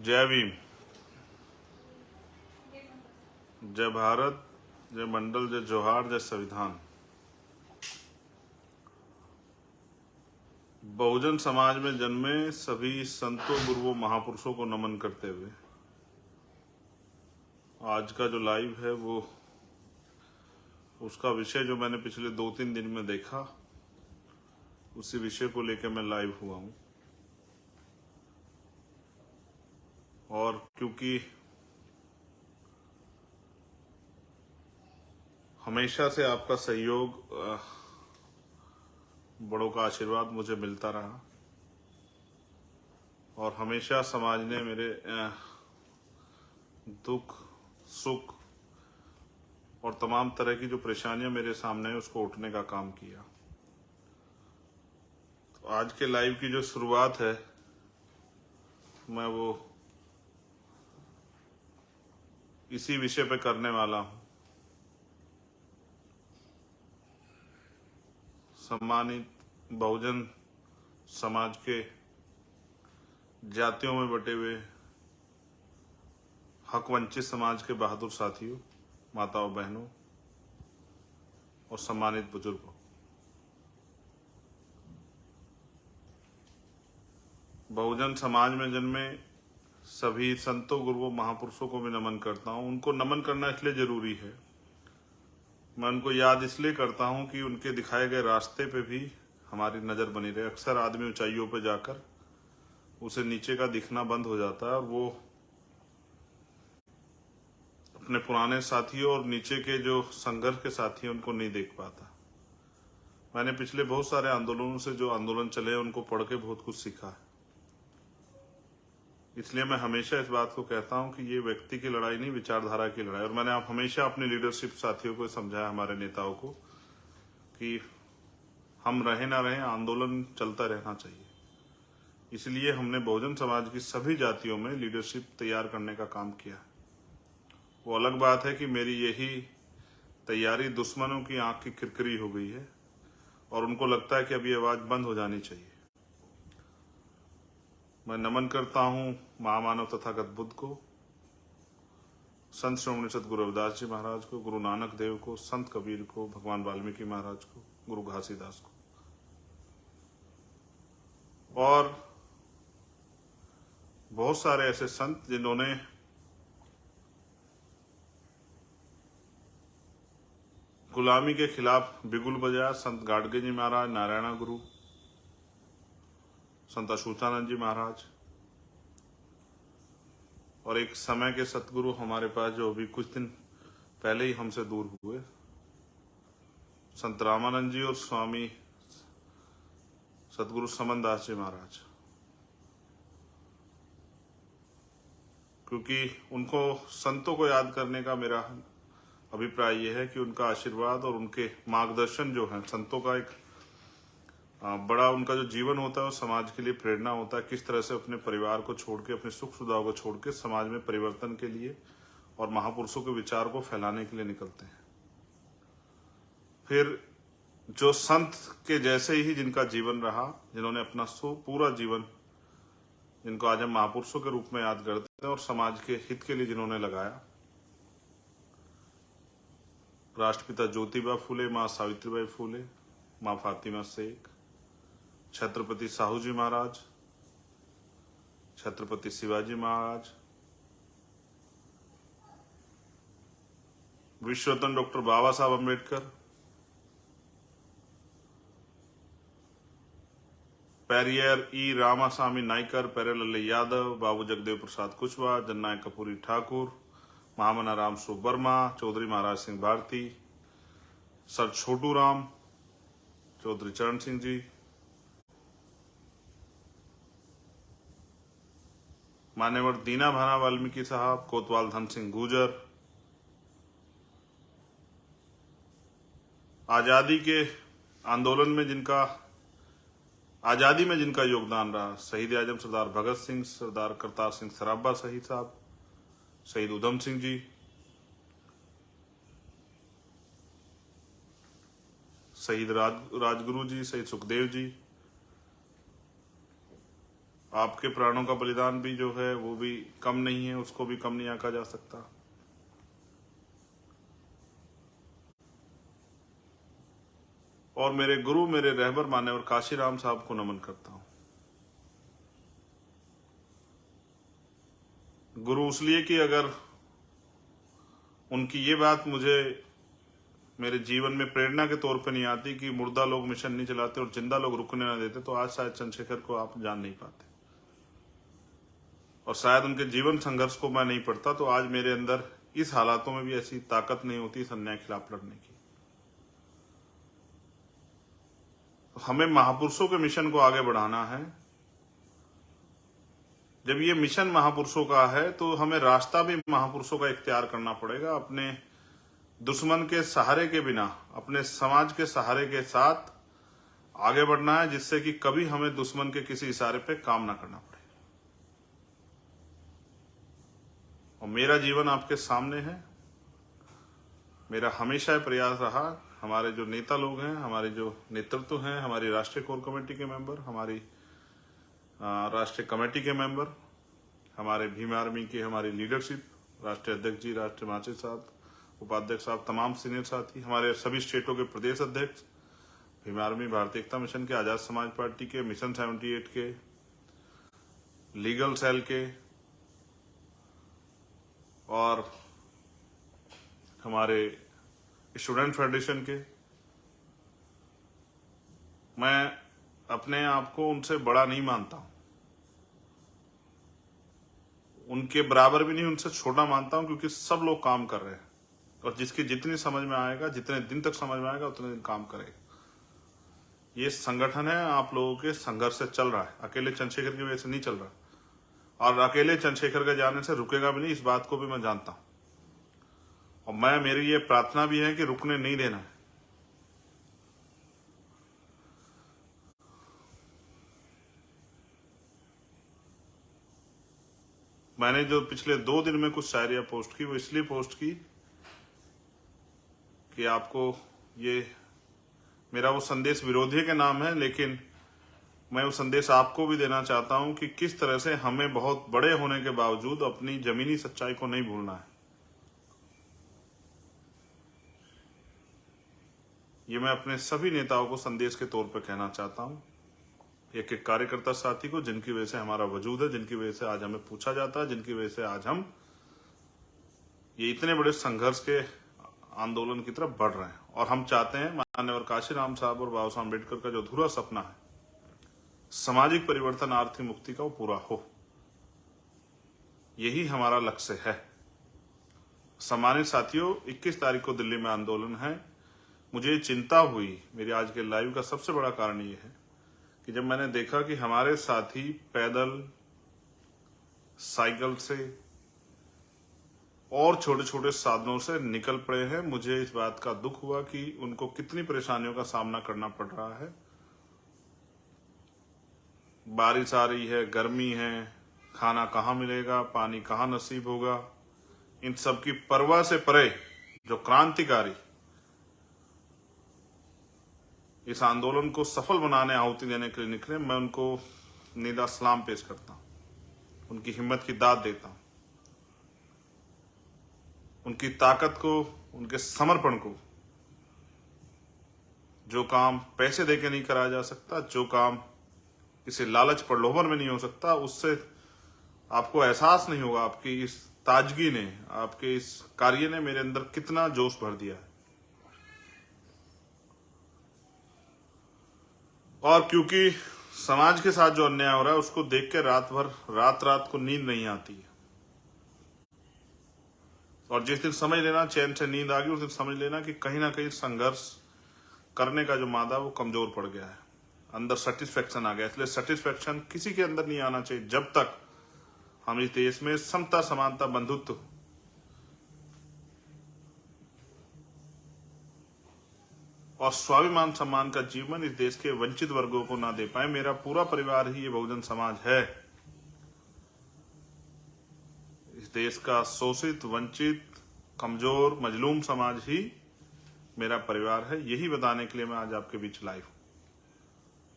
जय भीम, जय भारत, जय मंडल, जय जोहार, जय संविधान। बहुजन समाज में जन्मे सभी संतों, गुरुओं, महापुरुषों को नमन करते हुए आज का जो लाइव है वो उसका विषय जो मैंने पिछले 2-3 दिन में देखा, उसी विषय को लेकर मैं लाइव हुआ हूं। और क्योंकि हमेशा से आपका सहयोग, बड़ों का आशीर्वाद मुझे मिलता रहा और हमेशा समाज ने मेरे दुख, सुख और तमाम तरह की जो परेशानियां मेरे सामने है उसको उठने का काम किया। तो आज के लाइव की जो शुरुआत है मैं वो इसी विषय पे करने वाला हूं। सम्मानित बहुजन समाज के जातियों में बटे हुए हक वंचित समाज के बहादुर साथियों, माताओं, बहनों और सम्मानित बुजुर्गों, बहुजन समाज में जन्मे सभी संतों, गुरुओं, महापुरुषों को भी नमन करता हूं। उनको नमन करना इसलिए जरूरी है, मैं उनको याद इसलिए करता हूं कि उनके दिखाए गए रास्ते पे भी हमारी नजर बनी रहे। अक्सर आदमी ऊंचाइयों पे जाकर उसे नीचे का दिखना बंद हो जाता है और वो अपने पुराने साथियों और नीचे के जो संघर्ष के साथी हैं उनको नहीं देख पाता। मैंने पिछले बहुत सारे आंदोलनों से जो आंदोलन चले हैं उनको पढ़ के बहुत कुछ सीखा है। इसलिए मैं हमेशा इस बात को कहता हूं कि ये व्यक्ति की लड़ाई नहीं, विचारधारा की लड़ाई। और मैंने हमेशा अपने लीडरशिप साथियों को समझाया, हमारे नेताओं को, कि हम रहे ना रहे, आंदोलन चलता रहना चाहिए। इसलिए हमने बहुजन समाज की सभी जातियों में लीडरशिप तैयार करने का काम किया। वो अलग बात है कि मेरी यही तैयारी दुश्मनों की आंख की खिरखिरी हो गई है और उनको लगता है कि अब ये आवाज बंद हो जानी चाहिए। मैं नमन करता हूं महामानव तथागत बुद्ध को, संत श्रोमणी सतगुरु रविदास जी महाराज को, गुरु नानक देव को, संत कबीर को, भगवान वाल्मीकि महाराज को, गुरु घासीदास को और बहुत सारे ऐसे संत जिन्होंने गुलामी के खिलाफ बिगुल बजाया। संत गाडगे जी महाराज, नारायणा गुरु, संत अशोचानंद जी महाराज और एक समय के सतगुरु हमारे पास जो अभी कुछ दिन पहले ही हमसे दूर हुए, संत रामानंद जी और स्वामी सतगुरु समनदास जी महाराज। क्योंकि उनको, संतों को याद करने का मेरा अभिप्राय यह है कि उनका आशीर्वाद और उनके मार्गदर्शन जो है, संतों का एक बड़ा उनका जो जीवन होता है वो समाज के लिए प्रेरणा होता है। किस तरह से अपने परिवार को छोड़ के, अपने सुख सुविधाओं को छोड़ के समाज में परिवर्तन के लिए और महापुरुषों के विचार को फैलाने के लिए निकलते हैं। फिर जो संत के जैसे ही जिनका जीवन रहा, जिन्होंने अपना पूरा जीवन, जिनको आज हम महापुरुषों के रूप में याद करते हैं और समाज के हित के लिए जिन्होंने लगाया, राष्ट्रपिता ज्योतिबा फूले, माँ सावित्रीबाई फूले, माँ फातिमा शेख, छत्रपति साहू जी महाराज, छत्रपति शिवाजी महाराज, विश्वरत्न डॉक्टर बाबा साहब अम्बेडकर, पेरियर ई रामास्वामी नाइकर, पेरेलल्ले यादव, बाबू जगदेव प्रसाद कुशवाहा, जननायक कपूरी ठाकुर, महामना राम स्वरूप वर्मा, चौधरी महाराज सिंह भारती, सर छोटू राम, चौधरी चरण सिंह जी, मान्यवर दीना भाना वाल्मीकि साहब, कोतवाल धन सिंह गुर्जर, आजादी के आंदोलन में जिनका, आजादी में जिनका योगदान रहा, शहीद आजम सरदार भगत सिंह, सरदार करतार सिंह सराभा शहीद साहब, शहीद उधम सिंह जी, शहीद राजगुरु जी, शहीद सुखदेव जी, आपके प्राणों का बलिदान भी जो है वो भी कम नहीं है, उसको भी कम नहीं आंका जा सकता। और मेरे गुरु, मेरे रहबर मान्यवर काशीराम साहब को नमन करता हूं। गुरु इसलिए कि अगर उनकी ये बात मुझे मेरे जीवन में प्रेरणा के तौर पे नहीं आती कि मुर्दा लोग मिशन नहीं चलाते और जिंदा लोग रुकने ना देते, तो आज शायद चंद्रशेखर को आप जान नहीं पाते, और शायद उनके जीवन संघर्ष को मैं नहीं पढ़ता तो आज मेरे अंदर इस हालातों में भी ऐसी ताकत नहीं होती इस अन्याय के खिलाफ लड़ने की। तो हमें महापुरुषों के मिशन को आगे बढ़ाना है। जब ये मिशन महापुरुषों का है तो हमें रास्ता भी महापुरुषों का इख्तियार करना पड़ेगा। अपने दुश्मन के सहारे के बिना, अपने समाज के सहारे के साथ आगे बढ़ना है, जिससे कि कभी हमें दुश्मन के किसी इशारे पे काम ना करना पड़े। और मेरा जीवन आपके सामने है। मेरा हमेशा प्रयास रहा, हमारे जो नेता लोग हैं, हमारे जो नेतृत्व हैं, हमारी राष्ट्रीय कोर कमेटी के मेंबर, हमारी राष्ट्रीय कमेटी के मेंबर, हमारे भीम आर्मी के हमारी लीडरशिप, राष्ट्रीय अध्यक्ष जी, राष्ट्रीय महासचिव साहब, उपाध्यक्ष साहब, तमाम सीनियर साथी, हमारे सभी स्टेटों के प्रदेश अध्यक्ष, भीम आर्मी, भारतीय एकता मिशन के, आजाद समाज पार्टी के, मिशन 78 के, लीगल सेल के, और हमारे स्टूडेंट फेडरेशन के, मैं अपने आप को उनसे बड़ा नहीं मानता हूं, उनके बराबर भी नहीं, उनसे छोटा मानता हूं, क्योंकि सब लोग काम कर रहे हैं और जिसकी जितनी समझ में आएगा, जितने दिन तक समझ में आएगा, उतने दिन काम करेगा। ये संगठन है, आप लोगों के संघर्ष से चल रहा है, अकेले चंद्रशेखर की वजह से नहीं चल रहा, और अकेले चंद्रशेखर के जाने से रुकेगा भी नहीं, इस बात को भी मैं जानता हूं। और मेरी ये प्रार्थना भी है कि रुकने नहीं देना है। मैंने जो पिछले 2 दिन में कुछ शायरियां पोस्ट की, वो इसलिए पोस्ट की कि आपको ये मेरा वो संदेश विरोधी के नाम है, लेकिन मैं वो संदेश आपको भी देना चाहता हूं कि किस तरह से हमें बहुत बड़े होने के बावजूद अपनी जमीनी सच्चाई को नहीं भूलना है। ये मैं अपने सभी नेताओं को संदेश के तौर पर कहना चाहता हूं, एक एक कार्यकर्ता साथी को, जिनकी वजह से हमारा वजूद है, जिनकी वजह से आज हमें पूछा जाता है, जिनकी वजह से आज हम ये इतने बड़े संघर्ष के आंदोलन की तरफ बढ़ रहे हैं। और हम चाहते हैं माननीय काशीराम साहब और बाबा साहब अम्बेडकर का जो अधूरा सपना है, सामाजिक परिवर्तन, आर्थिक मुक्ति का, वो पूरा हो। यही हमारा लक्ष्य है। सम्मानित साथियों, 21 तारीख को दिल्ली में आंदोलन है। मुझे चिंता हुई, मेरी आज के लाइव का सबसे बड़ा कारण ये है कि जब मैंने देखा कि हमारे साथी पैदल, साइकिल से और छोटे छोटे साधनों से निकल पड़े हैं, मुझे इस बात का दुख हुआ कि उनको कितनी परेशानियों का सामना करना पड़ रहा है। बारिश आ रही है, गर्मी है, खाना कहाँ मिलेगा, पानी कहाँ नसीब होगा, इन सब की परवाह से परे जो क्रांतिकारी इस आंदोलन को सफल बनाने, आहुति देने के लिए निकले, मैं उनको निदा सलाम पेश करता हूं, उनकी हिम्मत की दाद देता हूं, उनकी ताकत को, उनके समर्पण को। जो काम पैसे देके नहीं कराया जा सकता, जो काम किसी लालच प्रलोभन में नहीं हो सकता, उससे आपको एहसास नहीं होगा। आपकी इस ताजगी ने, आपके इस कार्य ने मेरे अंदर कितना जोश भर दिया है। और क्योंकि समाज के साथ जो अन्याय हो रहा है, उसको देख के रात को नींद नहीं आती है। और जिस दिन समझ लेना चैन से नींद आ गई, उस दिन समझ लेना कि कहीं ना कहीं संघर्ष करने का जो मादा वो कमजोर पड़ गया है, अंदर सेटिस्फेक्शन आ गया। इसलिए सेटिस्फेक्शन किसी के अंदर नहीं आना चाहिए जब तक हम इस देश में समता, समानता, बंधुत्व और स्वाभिमान सम्मान का जीवन इस देश के वंचित वर्गों को ना दे पाए। मेरा पूरा परिवार ही ये बहुजन समाज है। इस देश का शोषित, वंचित, कमजोर, मजलूम समाज ही मेरा परिवार है। यही बताने के लिए मैं आज आपके बीच लाइव हूं।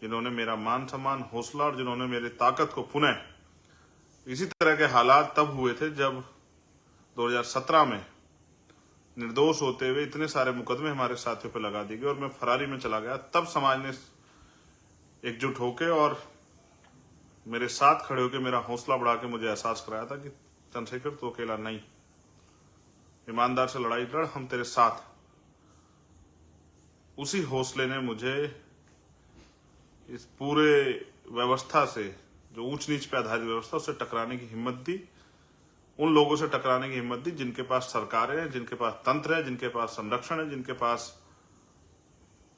जिन्होंने मेरा मान सम्मान, हौसला और जिन्होंने मेरी ताकत को पुनः, इसी तरह के हालात तब हुए थे जब 2017 में निर्दोष होते हुए इतने सारे मुकदमे हमारे साथियों पर लगा दिए गए और मैं फरारी में चला गया। तब समाज ने एकजुट होकर और मेरे साथ खड़े होकर मेरा हौसला बढ़ा के मुझे एहसास कराया था कि चंद्रशेखर तो अकेला नहीं, ईमानदार से लड़ाई लड़, हम तेरे साथ। उसी हौसले ने मुझे इस पूरे व्यवस्था से, जो ऊंच नीच पे आधारित व्यवस्था, उससे टकराने की हिम्मत दी, उन लोगों से टकराने की हिम्मत दी जिनके पास सरकारें हैं, जिनके पास तंत्र है, जिनके पास संरक्षण है, जिनके पास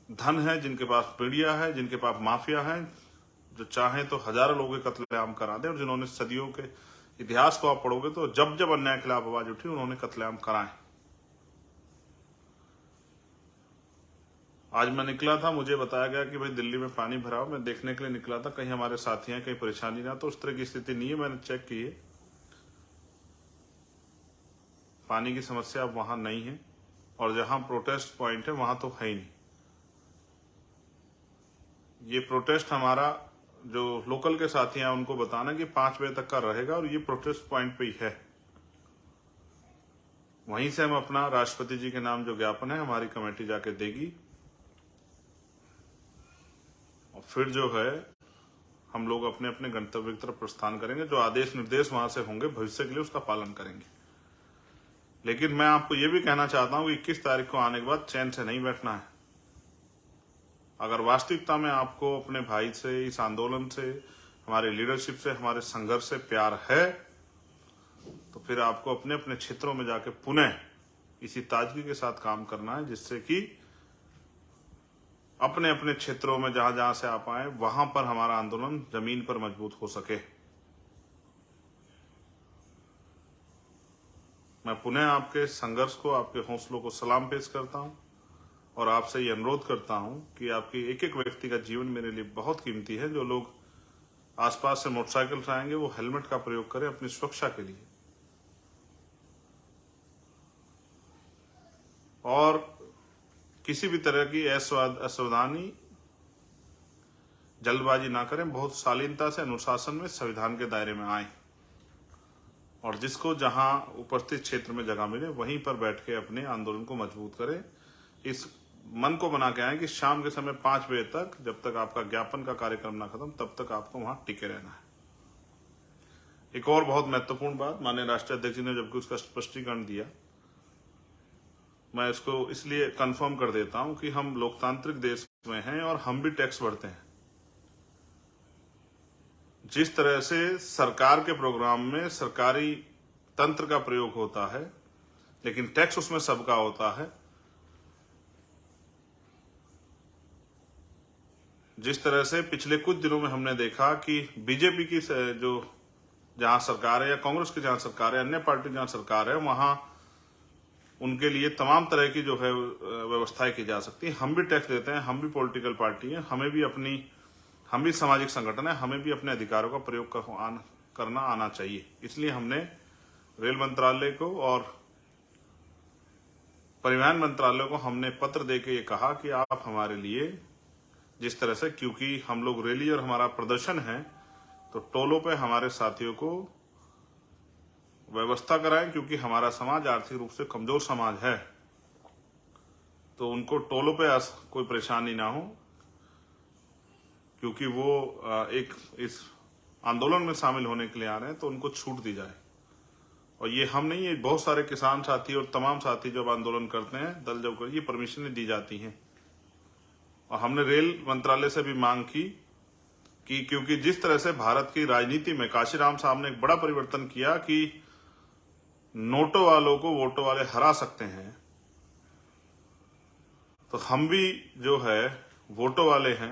धन है, जिनके पास मीडिया है, जिनके पास माफिया है, जो चाहें तो हजारों लोगों के कत्लेआम करा दें, और जिन्होंने सदियों के इतिहास को आप पढ़ोगे तो जब जब अन्याय के खिलाफ आवाज उठी उन्होंने कत्लेआम कराए। आज मैं निकला था, मुझे बताया गया कि भाई दिल्ली में पानी भरा हो। मैं देखने के लिए निकला था कहीं हमारे साथी हैं, कहीं परेशानी ना, तो उस तरह की स्थिति नहीं है। मैंने चेक की है, पानी की समस्या अब वहां नहीं है, और जहां प्रोटेस्ट पॉइंट है वहां तो है ही नहीं। ये प्रोटेस्ट हमारा जो लोकल के साथी हैं उनको बताना कि 5 बजे तक का रहेगा, और ये प्रोटेस्ट पॉइंट पे ही है। वहीं से हम अपना राष्ट्रपति जी के नाम जो ज्ञापन है हमारी कमेटी जाके देगी, और फिर जो है हम लोग अपने अपने गंतव्य की तरफ प्रस्थान करेंगे। जो आदेश निर्देश वहां से होंगे भविष्य के लिए उसका पालन करेंगे। लेकिन मैं आपको ये भी कहना चाहता हूं कि 21 तारीख को आने के बाद चैन से नहीं बैठना है। अगर वास्तविकता में आपको अपने भाई से, इस आंदोलन से, हमारे लीडरशिप से, हमारे संघर्ष से प्यार है, तो फिर आपको अपने अपने क्षेत्रों में जाके पुनः इसी ताजगी के साथ काम करना है, जिससे कि अपने अपने क्षेत्रों में जहां जहां से आप आए वहां पर हमारा आंदोलन जमीन पर मजबूत हो सके। मैं पुनः आपके संघर्ष को, आपके हौसलों को सलाम पेश करता हूं, और आपसे ये अनुरोध करता हूं कि आपकी एक एक व्यक्ति का जीवन मेरे लिए बहुत कीमती है। जो लोग आसपास से मोटरसाइकिल से आएंगे वो हेलमेट का प्रयोग करें अपनी सुरक्षा के लिए, और किसी भी तरह की असावधानी, जल्दबाजी ना करें। बहुत शालीनता से, अनुशासन में, संविधान के दायरे में आए, और जिसको जहां उपस्थित क्षेत्र में जगह मिले वहीं पर बैठ के अपने आंदोलन को मजबूत करें। इस मन को बना के आए कि शाम के समय 5 बजे तक, जब तक आपका ज्ञापन का कार्यक्रम ना खत्म, तब तक आपको वहां टिके रहना है। एक और बहुत महत्वपूर्ण बात, माननीय राष्ट्रीय अध्यक्ष जी ने जबकि उसका स्पष्टीकरण दिया, मैं इसको इसलिए कंफर्म कर देता हूं कि हम लोकतांत्रिक देश में हैं और हम भी टैक्स भरते हैं। जिस तरह से सरकार के प्रोग्राम में सरकारी तंत्र का प्रयोग होता है, लेकिन टैक्स उसमें सबका होता है, जिस तरह से पिछले कुछ दिनों में हमने देखा कि बीजेपी की जो जहां सरकार है, या कांग्रेस की जहां सरकार है, अन्य पार्टी जहां सरकार है, वहां उनके लिए तमाम तरह की जो है व्यवस्थाएं की जा सकती है। हम भी टैक्स देते हैं, हम भी पॉलिटिकल पार्टी हैं, हम भी सामाजिक संगठन है, हमें भी अपने अधिकारों का प्रयोग करना आना चाहिए। इसलिए हमने रेल मंत्रालय को और परिवहन मंत्रालय को हमने पत्र देके ये कहा कि आप हमारे लिए जिस तरह से, क्योंकि हम लोग रैली और हमारा प्रदर्शन है, तो टोलों पे हमारे साथियों को व्यवस्था कराएं, क्योंकि हमारा समाज आर्थिक रूप से कमजोर समाज है, तो उनको टोलों पे कोई परेशानी ना हो, क्योंकि वो एक इस आंदोलन में शामिल होने के लिए आ रहे हैं, तो उनको छूट दी जाए। और ये हम नहीं, ये बहुत सारे किसान साथी और तमाम साथी जब आंदोलन करते हैं दल जब कर, ये परमिशन दी जाती हैं। और हमने रेल मंत्रालय से भी मांग की कि क्योंकि जिस तरह से भारत की राजनीति में काशीराम साहब ने एक बड़ा परिवर्तन किया कि नोटों वालों को वोटों वाले हरा सकते हैं, तो हम भी जो है वोटों वाले हैं।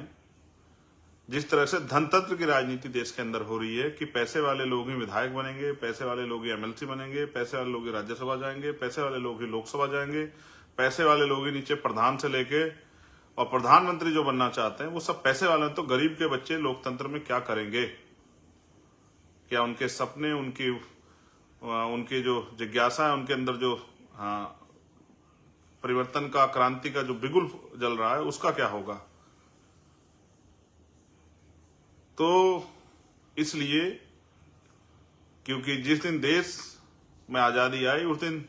जिस तरह से धनतंत्र की राजनीति देश के अंदर हो रही है कि पैसे वाले लोग ही विधायक बनेंगे, पैसे वाले लोग ही एमएलसी बनेंगे, पैसे वाले लोग ही राज्यसभा जाएंगे, पैसे वाले लोग ही लोकसभा जाएंगे, पैसे वाले लोग ही नीचे प्रधान से लेके और प्रधानमंत्री जो बनना चाहते हैं वो सब पैसे वाले हैं। तो गरीब के बच्चे लोकतंत्र में क्या करेंगे? क्या उनके सपने, उनकी जो जिज्ञासा है, उनके अंदर जो परिवर्तन का, क्रांति का जो बिगुल जल रहा है, उसका क्या होगा? तो इसलिए क्योंकि जिस दिन देश में आजादी आई उस दिन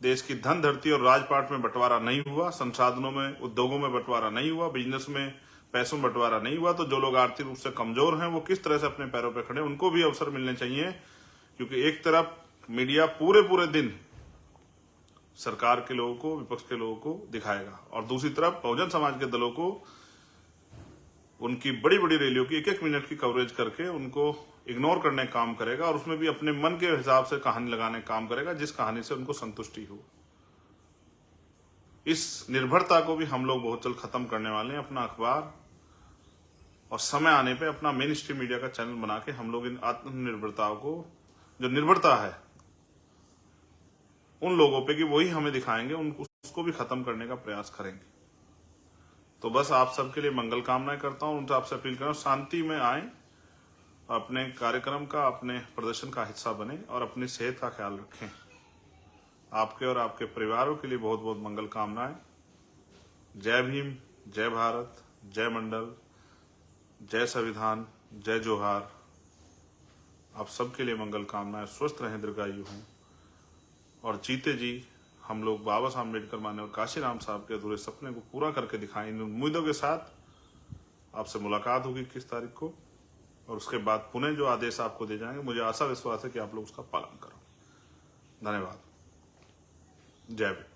देश की धन धरती और राजपाट में बंटवारा नहीं हुआ, संसाधनों में, उद्योगों में बंटवारा नहीं हुआ, बिजनेस में, पैसों में बंटवारा नहीं हुआ। तो जो लोग आर्थिक रूप से कमजोर हैं वो किस तरह से अपने पैरों पर खड़े, उनको भी अवसर मिलने चाहिए। क्योंकि एक तरफ मीडिया पूरे दिन सरकार के लोगों को, विपक्ष के लोगों को दिखाएगा और दूसरी तरफ बहुजन समाज के दलों को उनकी बड़ी बड़ी रैलियों की 1-1 मिनट की कवरेज करके उनको इग्नोर करने का काम करेगा और उसमें भी अपने मन के हिसाब से कहानी लगाने का काम करेगा, जिस कहानी से उनको संतुष्टि हो। इस निर्भरता को भी हम लोग बहुत जल्द खत्म करने वाले हैं। अपना अखबार और समय आने पे अपना मेन स्ट्रीम मीडिया का चैनल बना के हम लोग इन आत्मनिर्भरताओं को, जो निर्भरता है उन लोगों पे कि वही हमें दिखाएंगे, उसको भी खत्म करने का प्रयास करेंगे। तो बस आप सबके लिए मंगल कामनाएं करता हूं, उनसे आपसे अपील कर रहा हूं शांति में आए, अपने कार्यक्रम का, अपने प्रदर्शन का हिस्सा बने और अपनी सेहत का ख्याल रखें। आपके और आपके परिवारों के लिए बहुत बहुत मंगल कामनाएं। जय भीम, जय भारत, जय मंडल, जय संविधान, जय जोहार। आप सबके लिए मंगल कामनाएं। स्वस्थ रहें, दीर्घायु हों और जीते जी हम लोग बाबा साहब अम्बेडकर माने और काशीराम साहब के अधूरे सपने को पूरा करके दिखाएं। इन उम्मीदों के साथ आपसे मुलाकात होगी 21 तारीख को और उसके बाद पुनः जो आदेश आपको दे जाएंगे, मुझे आशा विश्वास है कि आप लोग उसका पालन करो। धन्यवाद। जय भीम।